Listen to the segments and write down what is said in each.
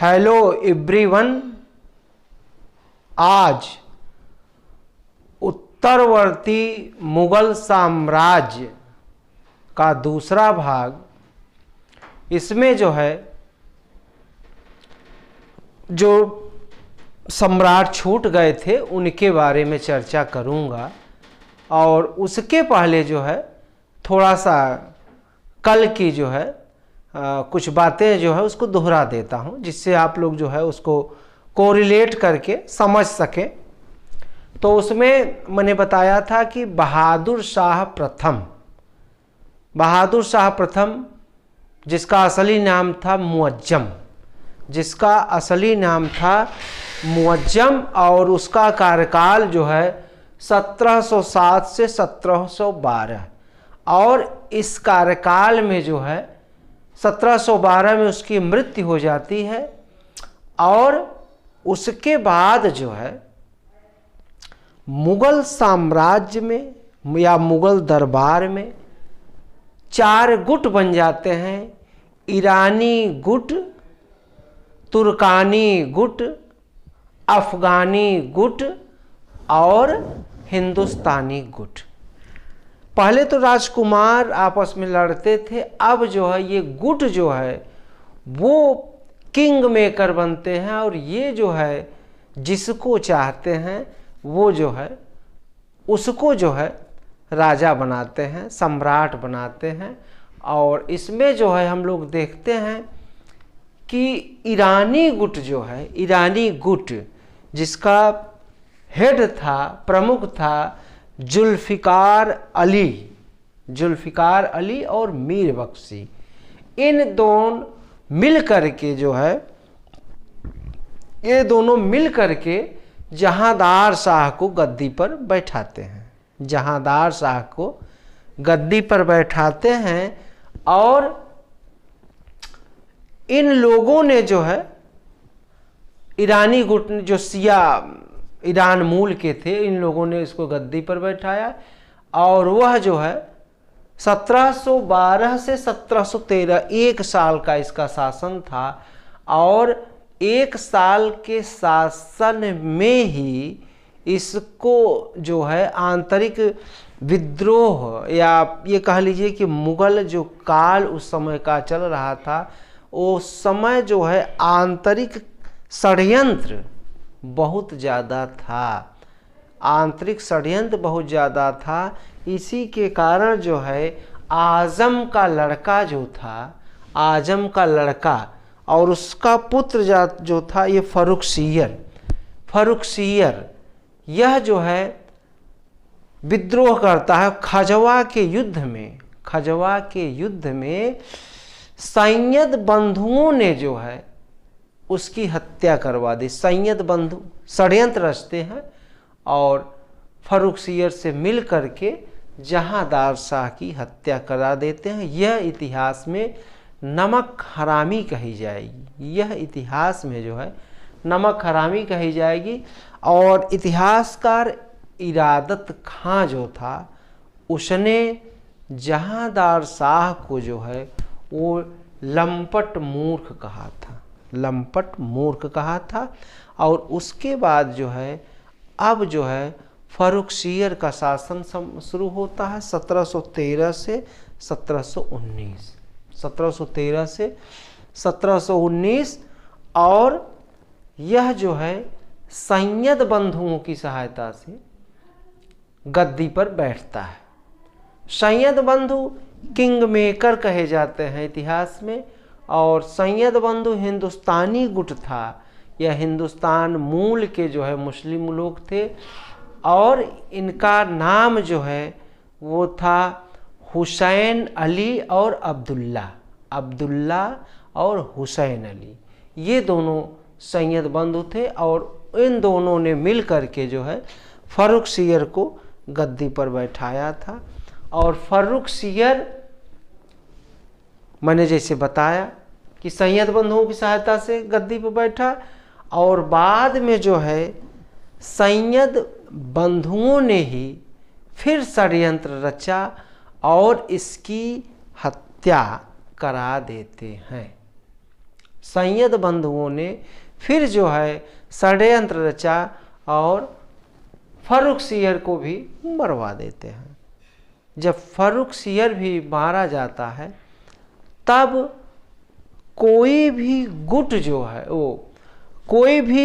Hello everyone. आज उत्तरवर्ती मुगल साम्राज्य का दूसरा भाग, इसमें जो है जो सम्राट छूट गए थे उनके बारे में चर्चा करूंगा। और उसके पहले जो है थोड़ा सा कल की जो है कुछ बातें जो है उसको दोहरा देता हूं, जिससे आप लोग जो है उसको कोरिलेट करके समझ सकें। तो उसमें मैंने बताया था कि बहादुर शाह प्रथम जिसका असली नाम था मुअज्जम, और उसका कार्यकाल जो है 1707 से 1712, और इस कार्यकाल में जो है 1712 में उसकी मृत्यु हो जाती है। और उसके बाद जो है मुगल साम्राज्य में या मुगल दरबार में 4 गुट बन जाते हैं: ईरानी गुट, तुर्कानी गुट, अफगानी गुट और हिंदुस्तानी गुट। पहले तो राजकुमार आपस में लड़ते थे, अब जो है ये गुट जो है वो किंग मेकर बनते हैं, और ये जो है जिसको चाहते हैं वो जो है उसको जो है राजा बनाते हैं, सम्राट बनाते हैं। और इसमें जो है हम लोग देखते हैं कि ईरानी गुट जिसका हेड था, प्रमुख था जुल्फ़िकार अली और मीर बख्शी। इन दोनों मिल करके जो है ये दोनों मिल करके जहांदार शाह को गद्दी पर बैठाते हैं। और इन लोगों ने जो है ईरानी गुट जो शिया ईरान मूल के थे, इन लोगों ने इसको गद्दी पर बैठाया। और वह जो है 1712 से 1713 1 साल का इसका शासन था। और 1 साल के शासन में ही इसको जो है आंतरिक विद्रोह, या ये कह लीजिए कि मुगल जो काल उस समय का चल रहा था, वो समय जो है आंतरिक षड्यंत्र बहुत ज़्यादा था। इसी के कारण जो है आजम का लड़का और उसका पुत्र जो था ये फर्रुखसियर, यह जो है विद्रोह करता है। खजवा के युद्ध में सैयद बंधुओं ने जो है उसकी हत्या करवा दी। सैयद बंधु षड्यंत्र रचते हैं और फर्रुखसियर से मिल करके जहांदार शाह की हत्या करा देते हैं। यह इतिहास में नमक हरामी कही जाएगी। और इतिहासकार इरादत खां जो था, उसने जहांदार शाह को जो है वो लंपट मूर्ख कहा था। और उसके बाद जो है अब जो है फर्रुखसियर का शासन शुरू होता है 1713 से 1719। और यह जो है सैयद बंधुओं की सहायता से गद्दी पर बैठता है। सैयद बंधु किंग मेकर कहे जाते हैं इतिहास में। और सैयद बंधु हिंदुस्तानी गुट था, यह हिंदुस्तान मूल के जो है मुस्लिम लोग थे। और इनका नाम जो है वो था हुसैन अली और अब्दुल्ला और हुसैन अली। ये दोनों सैयद बंधु थे, और इन दोनों ने मिल करके जो है फर्रुखसियर को गद्दी पर बैठाया था। और फर्रुखसियर, मैंने जैसे बताया कि सैयद बंधुओं की सहायता से गद्दी पर बैठा, और बाद में जो है सैयद बंधुओं ने ही फिर षड्यंत्र रचा और इसकी हत्या करा देते हैं। संयद बंधुओं ने फिर जो है षड्यंत्र रचा और फर्रुखसियर को भी मरवा देते हैं। जब फर्रुखसियर भी मारा जाता है तब कोई भी गुट जो है वो कोई भी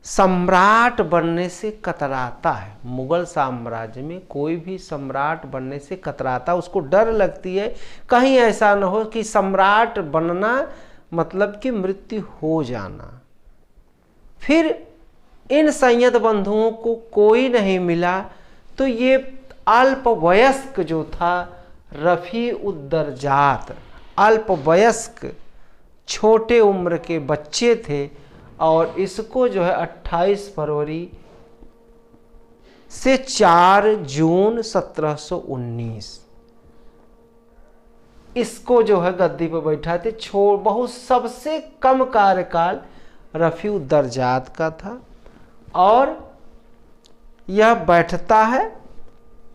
सम्राट बनने से कतराता है। मुगल साम्राज्य में कोई भी सम्राट बनने से कतराता, उसको डर लगती है कहीं ऐसा न हो कि सम्राट बनना मतलब कि मृत्यु हो जाना। फिर इन संयद बंधुओं को कोई नहीं मिला तो ये अल्पवयस्क जो था रफ़ी उद्दरजात, अल्पवयस्क छोटे उम्र के बच्चे थे और इसको जो है 28 फरवरी से 4 जून 1719 इसको जो है गद्दी पर बैठाते। बहुत सबसे कम कार्यकाल रफ़ी उद्दरजात का था और यह बैठता है।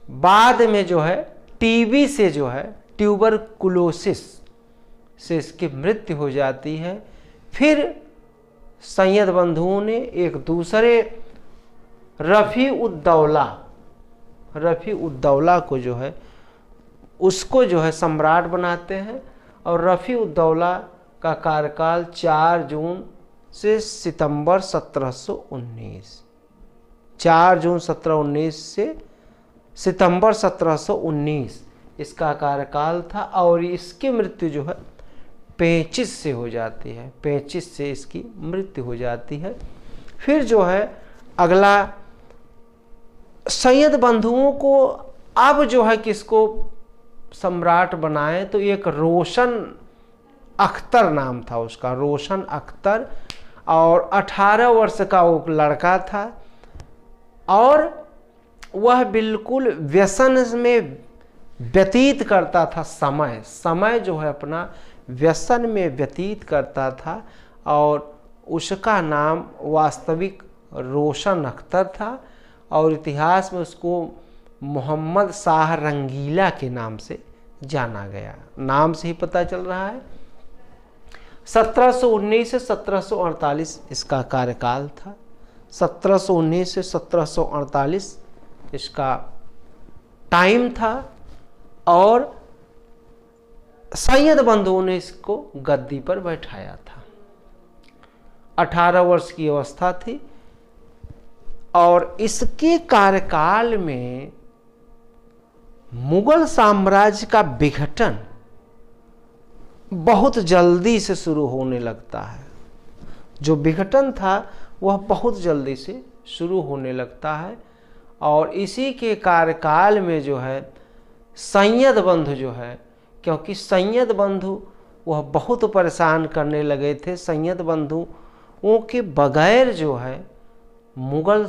बाद में जो है टीबी से जो है ट्यूबरकुलोसिस से इसकी मृत्यु हो जाती है। फिर संयद बंधुओं ने एक दूसरे रफ़ी उद्दौला को जो है उसको जो है सम्राट बनाते हैं और रफ़ी उद्दौला का कार्यकाल 4 जून से सितंबर 1719, 4 जून 1719 से सितंबर 1719 इसका कार्यकाल था और इसकी मृत्यु जो है 35 से हो जाती है, 35 से इसकी मृत्यु हो जाती है। फिर जो है अगला संयद बंधुओं को अब जो है किसको सम्राट बनाए तो एक रोशन अख्तर नाम था उसका, रोशन अख्तर, और 18 वर्ष का वो लड़का था और वह बिल्कुल व्यसन में व्यतीत करता था। समय जो है अपना व्यसन में व्यतीत करता था और उसका नाम वास्तविक रोशन अख्तर था और इतिहास में उसको मोहम्मद शाह रंगीला के नाम से जाना गया। नाम से ही पता चल रहा है। 1719 से 1748 इसका कार्यकाल था। 1719 से 1748 इसका टाइम था और संयद बंधुओं ने इसको गद्दी पर बैठाया था। 18 वर्ष की अवस्था थी और इसके कार्यकाल में मुगल साम्राज्य का विघटन बहुत जल्दी से शुरू होने लगता है। जो विघटन था वह बहुत जल्दी से शुरू होने लगता है और इसी के कार्यकाल में जो है संयद बंधु जो है, क्योंकि संयद बंधु वह बहुत परेशान करने लगे थे। संयद बंधुओं के बगैर जो है मुगल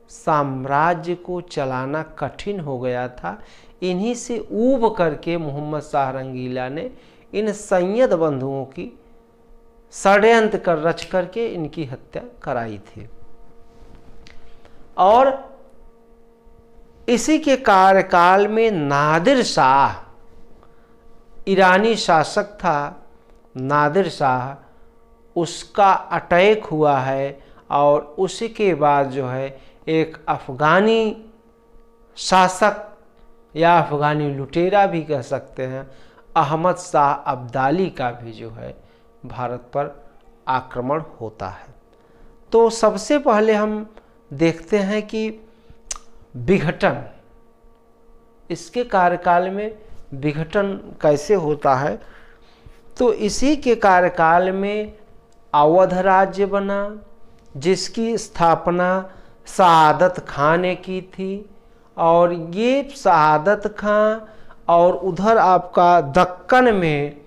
साम्राज्य को चलाना कठिन हो गया था। इन्हीं से ऊब करके मोहम्मद शाह रंगीला ने इन संयद बंधुओं की षड्यंत्र कर रच करके इनकी हत्या कराई थी। और इसी के कार्यकाल में नादिर शाह, ईरानी शासक था नादिर शाह, उसका अटैक हुआ है और उसी के बाद जो है एक अफ़गानी शासक या अफ़गानी लुटेरा भी कह सकते हैं, अहमद शाह अब्दाली का भी जो है भारत पर आक्रमण होता है। तो सबसे पहले हम देखते हैं कि विघटन, इसके कार्यकाल में विघटन कैसे होता है। तो इसी के कार्यकाल में अवध राज्य बना जिसकी स्थापना सआदत खां ने की थी और ये सआदत खां और उधर आपका दक्कन में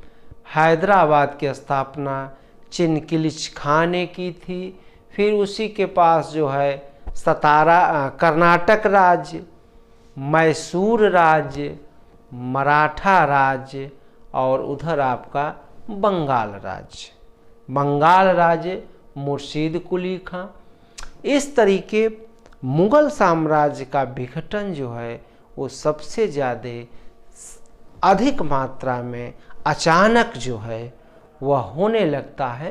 हैदराबाद की स्थापना चिनकिलिच खां ने की थी। फिर उसी के पास जो है कर्नाटक राज्य, मैसूर राज्य, मराठा राज्य और उधर आपका बंगाल राज्य मुर्शीद कुली खां। इस तरीके मुगल साम्राज्य का विघटन जो है वो सबसे ज़्यादा अधिक मात्रा में अचानक जो है वह होने लगता है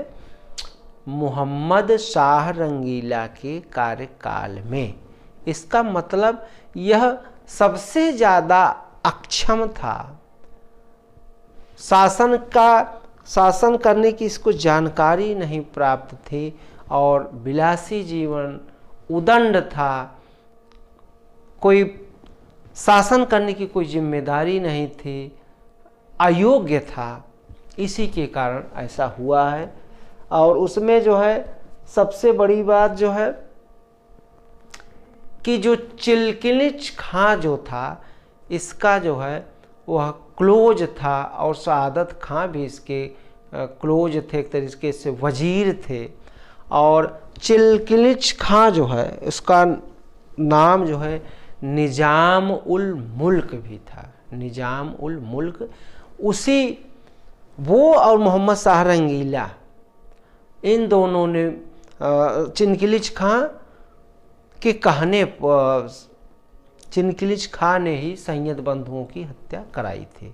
मोहम्मद शाह रंगीला के कार्यकाल में। इसका मतलब यह सबसे ज़्यादा अक्षम था, शासन करने की इसको जानकारी नहीं प्राप्त थी और विलासी जीवन, उदंड था, कोई शासन करने की कोई जिम्मेदारी नहीं थी, अयोग्य था। इसी के कारण ऐसा हुआ है। और उसमें जो है सबसे बड़ी बात जो है कि जो चिलकिलिच खां जो था, इसका जो है वह क्लोज था और सआदत खां भी इसके क्लोज थे, एक तरीके से वजीर थे। और चिलकिलिच खां जो है उसका नाम जो है निजाम उल मुल्क भी था, निजाम उल मुल्क। उसी वो और मोहम्मद शाह रंगीला, इन दोनों ने चिलकिलिच खां के कहने पर, चिलकिलिच खां ने ही सैयद बंधुओं की हत्या कराई थी।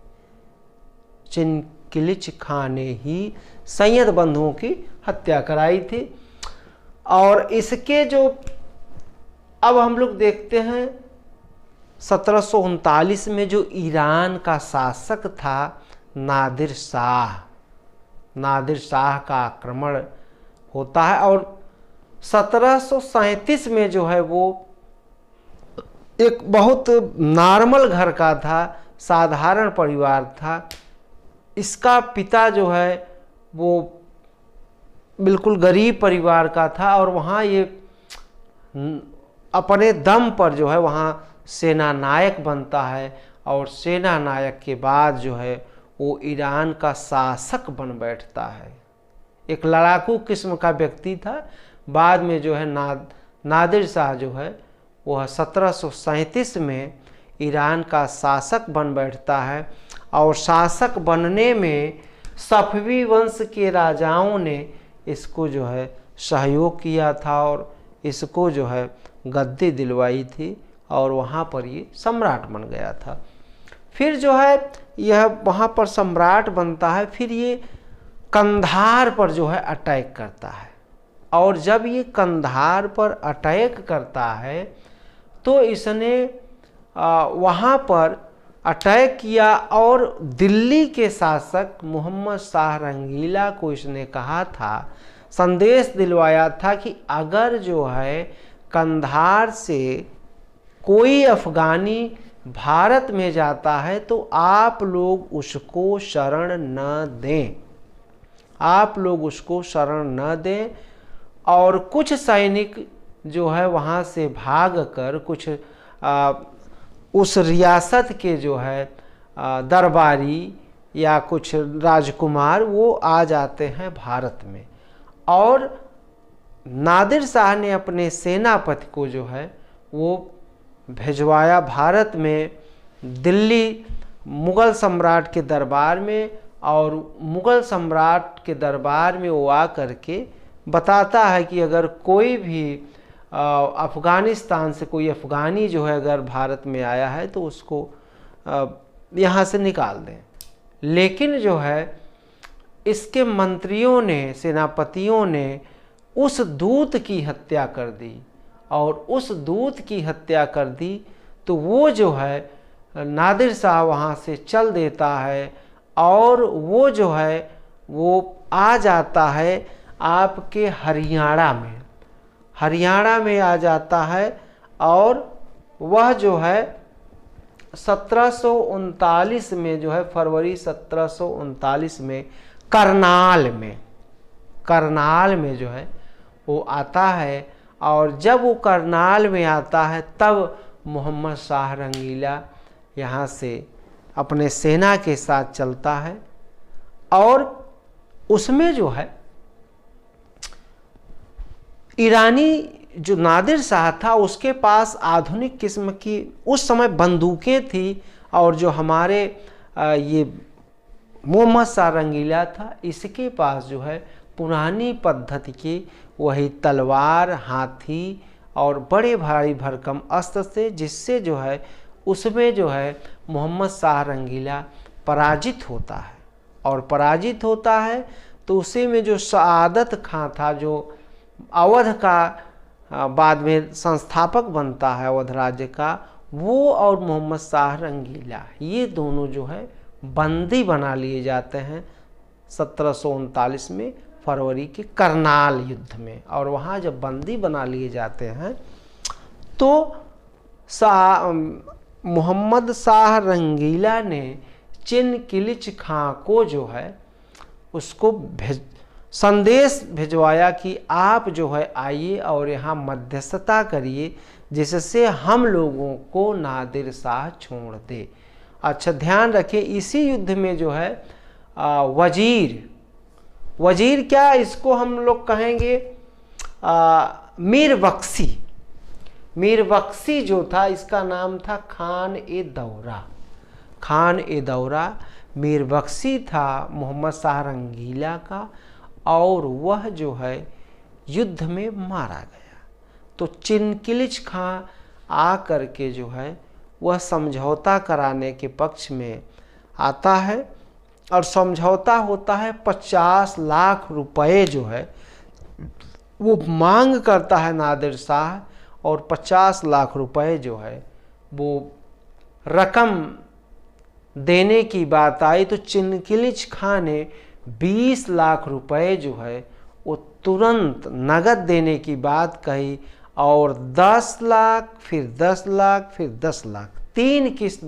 चिलकिलिच खां ने ही सैयद बंधुओं की हत्या कराई थी। और इसके जो अब हम लोग देखते हैं 1739 में जो ईरान का शासक था नादिर शाह, नादिर शाह का आक्रमण होता है। और 1737 में जो है वो एक बहुत नॉर्मल घर का था, साधारण परिवार था। इसका पिता जो है वो बिल्कुल गरीब परिवार का था और वहाँ ये अपने दम पर जो है वहाँ सेना नायक बनता है और सेना नायक के बाद जो है वो ईरान का शासक बन बैठता है। एक लड़ाकू किस्म का व्यक्ति था। बाद में जो है नादिर शाह जो है वह 1737 में ईरान का शासक बन बैठता है। और शासक बनने में सफवी वंश के राजाओं ने इसको जो है सहयोग किया था और इसको जो है गद्दी दिलवाई थी और वहाँ पर ये सम्राट बन गया था। फिर जो है यह वहाँ पर सम्राट बनता है। फिर ये कंधार पर जो है अटैक करता है और जब ये कंधार पर अटैक करता है तो इसने वहाँ पर अटैक किया और दिल्ली के शासक मोहम्मद शाह रंगीला को इसने कहा था, संदेश दिलवाया था कि अगर जो है कंधार से कोई अफगानी भारत में जाता है तो आप लोग उसको शरण न दें, आप लोग उसको शरण न दें। और कुछ सैनिक जो है वहाँ से भाग कर कुछ उस रियासत के जो है दरबारी या कुछ राजकुमार वो आ जाते हैं भारत में। और नादिर शाह ने अपने सेनापति को जो है वो भिजवाया भारत में, दिल्ली मुग़ल सम्राट के दरबार में। और मुग़ल सम्राट के दरबार में वो आ कर के बताता है कि अगर कोई भी अफ़गानिस्तान से कोई अफ़गानी जो है अगर भारत में आया है तो उसको यहाँ से निकाल दें। लेकिन जो है इसके मंत्रियों ने, सेनापतियों ने उस दूत की हत्या कर दी और उस दूत की हत्या कर दी तो वो जो है नादिर शाह वहाँ से चल देता है और वो जो है वो आ जाता है आपके हरियाणा में आ जाता है। और वह जो है 1739 में जो है फरवरी 1739 में करनाल में जो है वो आता है। और जब वो करनाल में आता है तब मोहम्मद शाह रंगीला यहाँ से अपने सेना के साथ चलता है। और उसमें जो है ईरानी जो नादिर शाह था उसके पास आधुनिक किस्म की उस समय बंदूकें थी और जो हमारे ये मोहम्मद शाह रंगीला था इसके पास जो है पुरानी पद्धति की वही तलवार, हाथी और बड़े भारी भरकम अस्त्र से, जिससे जो है उसमें जो है मोहम्मद शाह रंगीला पराजित होता है। और पराजित होता है तो उसी में जो सआदत खां था, जो अवध का बाद में संस्थापक बनता है अवध राज्य का, वो और मोहम्मद शाह रंगीला, ये दोनों जो है बंदी बना लिए जाते हैं 1739 में फरवरी के करनाल युद्ध में। और वहाँ जब बंदी बना लिए जाते हैं तो मोहम्मद शाह रंगीला ने चिनकिलिच खां को जो है उसको संदेश भिजवाया कि आप जो है आइए और यहाँ मध्यस्थता करिए, जिससे हम लोगों को नादिर शाह छोड़ दे। अच्छा ध्यान रखें, इसी युद्ध में जो है वजीर क्या इसको हम लोग कहेंगे मीर बख्शी जो था, इसका नाम था खान ए दौरा। मीर बख्शी था मोहम्मद शाह रंगीला का, और वह जो है युद्ध में मारा गया। तो चिनकिलिच खां आ करके जो है वह समझौता कराने के पक्ष में आता है, और समझौता होता है 50 लाख रुपए जो है वो मांग करता है नादिर शाह, और 50 लाख रुपए जो है वो रकम देने की बात आई तो चिनकिलिच खां ने 20 लाख रुपए जो है वो तुरंत नगद देने की बात कही, और 10 लाख फिर 10 लाख फिर 10 लाख, 3 किस्त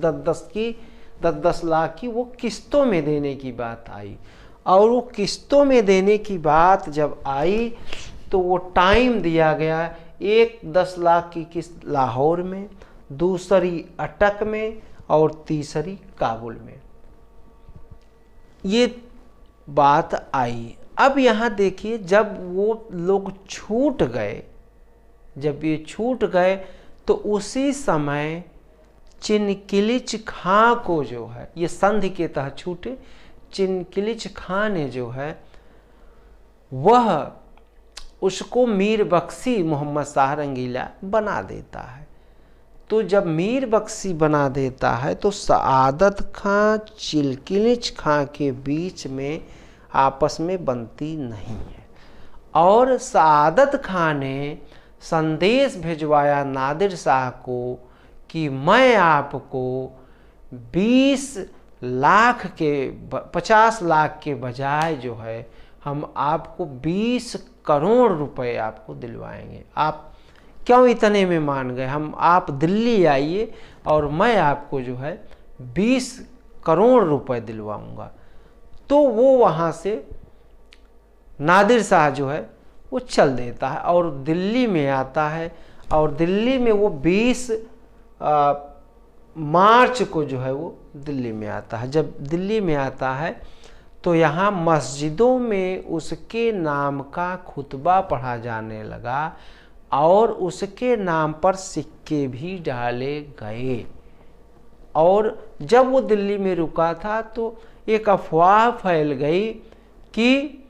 10 लाख की वो किस्तों में देने की बात आई। और वो किस्तों में देने की बात जब आई तो वो टाइम दिया गया, एक 10 लाख की किस्त लाहौर में, दूसरी अटक में और तीसरी काबुल में, ये बात आई। अब यहाँ देखिए, जब वो लोग छूट गए तो उसी समय चिनकिलिच खां को जो है, ये संधि के तहत छूटे, चिनकिलिच खां ने जो है वह उसको मीर बख्शी मोहम्मद शाह रंगीला बना देता है। तो जब मीर बख्शी बना देता है तो सआदत खां चिनकिलिच खां के बीच में आपस में बनती नहीं है, और सआदत खां ने संदेश भिजवाया नादिर शाह को कि मैं आपको 50 लाख के बजाय जो है हम आपको 20 करोड़ रुपए आपको दिलवाएंगे। आप क्यों इतने में मान गए? आप दिल्ली आइए और मैं आपको जो है 20 करोड़ रुपए दिलवाऊंगा। तो वो वहाँ से नादिर शाह जो है वो चल देता है और दिल्ली में आता है, और दिल्ली में वो 20 मार्च को जो है वो दिल्ली में आता है। जब दिल्ली में आता है तो यहाँ मस्जिदों में उसके नाम का खुतबा पढ़ा जाने लगा, और उसके नाम पर सिक्के भी डाले गए। और जब वो दिल्ली में रुका था तो एक अफवाह फैल गई कि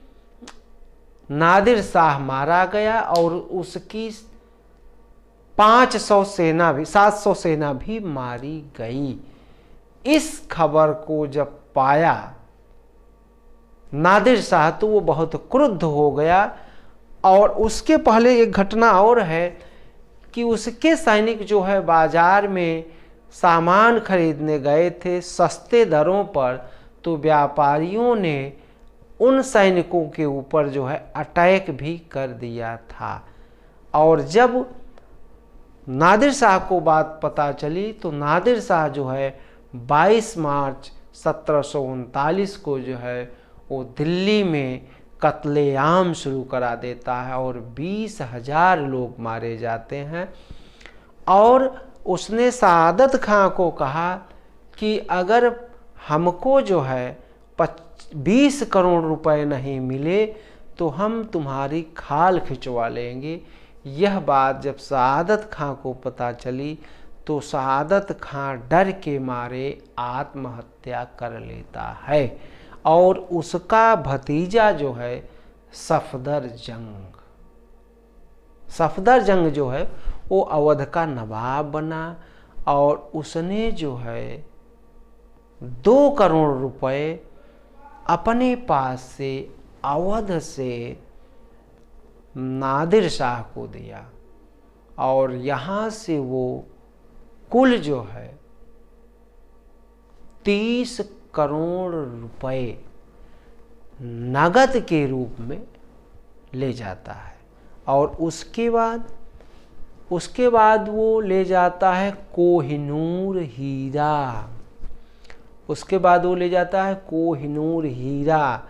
नादिर शाह मारा गया और उसकी 700 सेना भी मारी गई। इस खबर को जब पाया नादिर शाह तो वो बहुत क्रुद्ध हो गया। और उसके पहले एक घटना और है कि उसके सैनिक जो है बाजार में सामान खरीदने गए थे सस्ते दरों पर, तो व्यापारियों ने उन सैनिकों के ऊपर जो है अटैक भी कर दिया था। और जब नादिर शाह को बात पता चली तो नादिर शाह जो है 22 मार्च 1739 को जो है वो दिल्ली में कत्लेआम शुरू करा देता है और 20,000 लोग मारे जाते हैं। और उसने सआदत खां को कहा कि अगर हमको जो है 20 करोड़ रुपए नहीं मिले तो हम तुम्हारी खाल खिंचवा लेंगे। यह बात जब सआदत खां को पता चली तो सआदत खां डर के मारे आत्महत्या कर लेता है, और उसका भतीजा जो है सफदर जंग जो है वो अवध का नवाब बना, और उसने जो है 2 करोड़ रुपए अपने पास से अवध से नादिर शाह को दिया और यहाँ से वो कुल जो है 30 करोड़ रुपए नगद के रूप में ले जाता है। और उसके बाद वो ले जाता है कोहिनूर हीरा। उसके बाद वो ले जाता है कोहिनूर हीरा।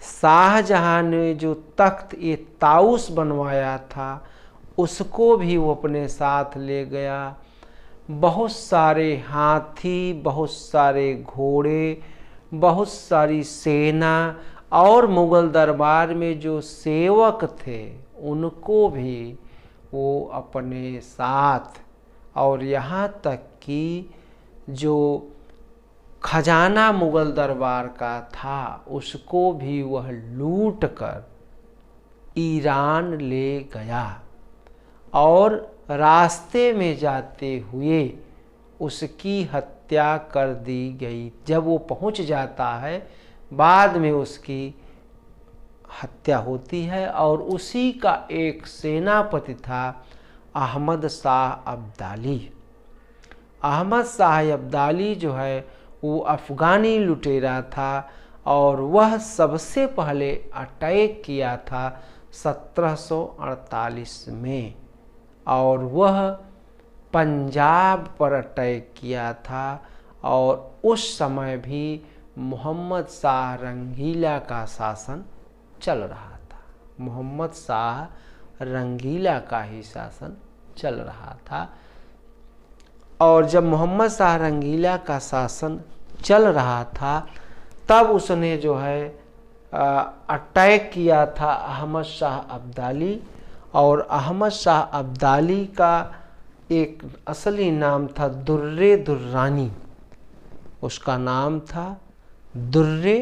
शाहजहां ने जो तख्त ये ताउस बनवाया था उसको भी वो अपने साथ ले गया। बहुत सारे हाथी, बहुत सारे घोड़े, बहुत सारी सेना और मुगल दरबार में जो सेवक थे उनको भी वो अपने साथ, और यहाँ तक कि जो खजाना मुगल दरबार का था उसको भी वह लूट कर ईरान ले गया। और रास्ते में जाते हुए उसकी हत्या कर दी गई। जब वो पहुंच जाता है बाद में उसकी हत्या होती है। और उसी का एक सेनापति था अहमद शाह अब्दाली। अहमद शाह अब्दाली जो है वो अफ़गानी लुटेरा था और वह सबसे पहले अटैक किया था 1748 में, और वह पंजाब पर अटैक किया था। और उस समय भी मोहम्मद शाह रंगीला का शासन चल रहा था। मोहम्मद शाह रंगीला का ही शासन चल रहा था। और जब मोहम्मद शाह रंगीला का शासन चल रहा था तब उसने जो है अटैक किया था अहमद शाह अब्दाली। और अहमद शाह अब्दाली का एक असली नाम था दुर्रे दुर्रानी। उसका नाम था दुर्रे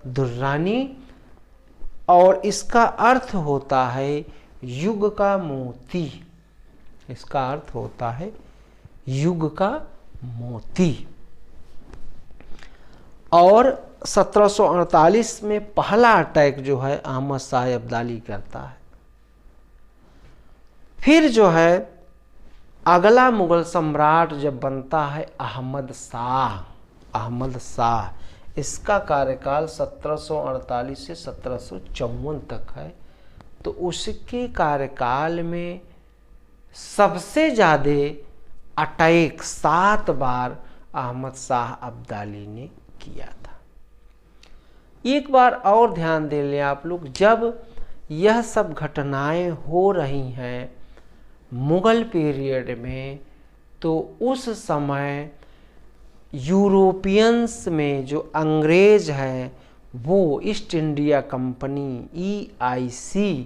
दुर्रानी और इसका अर्थ होता है युग का मोती। इसका अर्थ होता है युग का मोती। और 1748 में पहला अटैक जो है अहमद शाह अब्दाली करता है। फिर जो है अगला मुगल सम्राट जब बनता है अहमद शाह। अहमद शाह इसका कार्यकाल 1748 से 1754 तक है। तो उसके कार्यकाल में सबसे ज़्यादा अटैक 7 बार अहमद शाह अब्दाली ने किया था। एक बार और ध्यान दे लें आप लोग, जब यह सब घटनाएं हो रही हैं मुगल पीरियड में, तो उस समय यूरोपियंस में जो अंग्रेज हैं वो ईस्ट इंडिया कंपनी EIC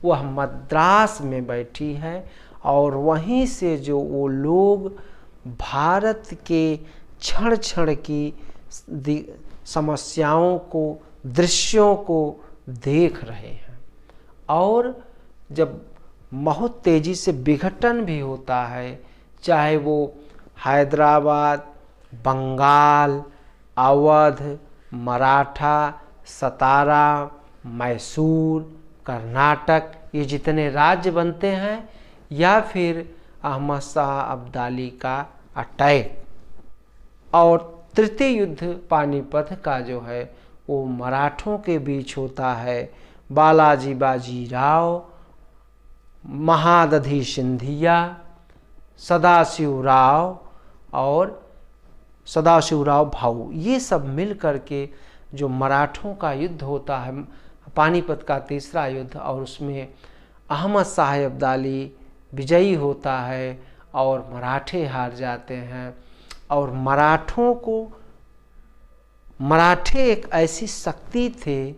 वह मद्रास में बैठी है। और वहीं से जो वो लोग भारत के क्षण क्षण की समस्याओं को, दृश्यों को देख रहे हैं। और जब बहुत तेज़ी से विघटन भी होता है, चाहे वो हैदराबाद, बंगाल, अवध, मराठा, सतारा, मैसूर, कर्नाटक, ये जितने राज्य बनते हैं, या फिर अहमद शाह अब्दाली का अटैक। और तृतीय युद्ध पानीपत का जो है वो मराठों के बीच होता है। बालाजी बाजीराव, महादधी सिंधिया, सदाशिवराव और सदाशिवराव भाऊ, ये सब मिल करके जो मराठों का युद्ध होता है, पानीपत का तीसरा युद्ध, और उसमें अहमद शाह अब्दाली विजयी होता है और मराठे हार जाते हैं। और मराठे एक ऐसी शक्ति थे,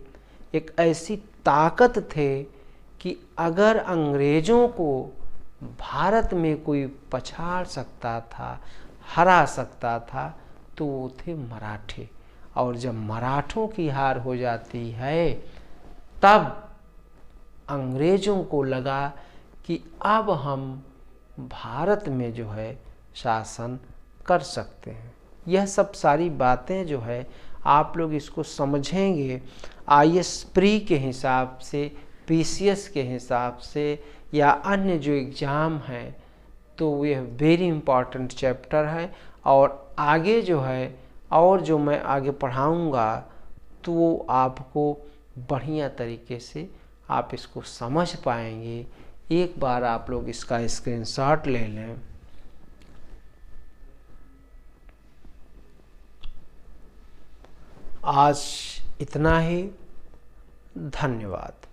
एक ऐसी ताकत थे कि अगर अंग्रेज़ों को भारत में कोई पछाड़ सकता था, हरा सकता था, तो वो थे मराठे। और जब मराठों की हार हो जाती है तब अंग्रेज़ों को लगा कि अब हम भारत में जो है शासन कर सकते हैं। यह सब सारी बातें जो है आप लोग इसको समझेंगे IAS प्री के हिसाब से, PCS के हिसाब से या अन्य जो एग्ज़ाम है, तो यह वेरी इम्पॉर्टेंट चैप्टर है। और आगे जो है और जो मैं आगे पढ़ाऊँगा तो वो आपको बढ़िया तरीके से आप इसको समझ पाएंगे। एक बार आप लोग इसका स्क्रीनशॉट ले लें। आज इतना ही, धन्यवाद।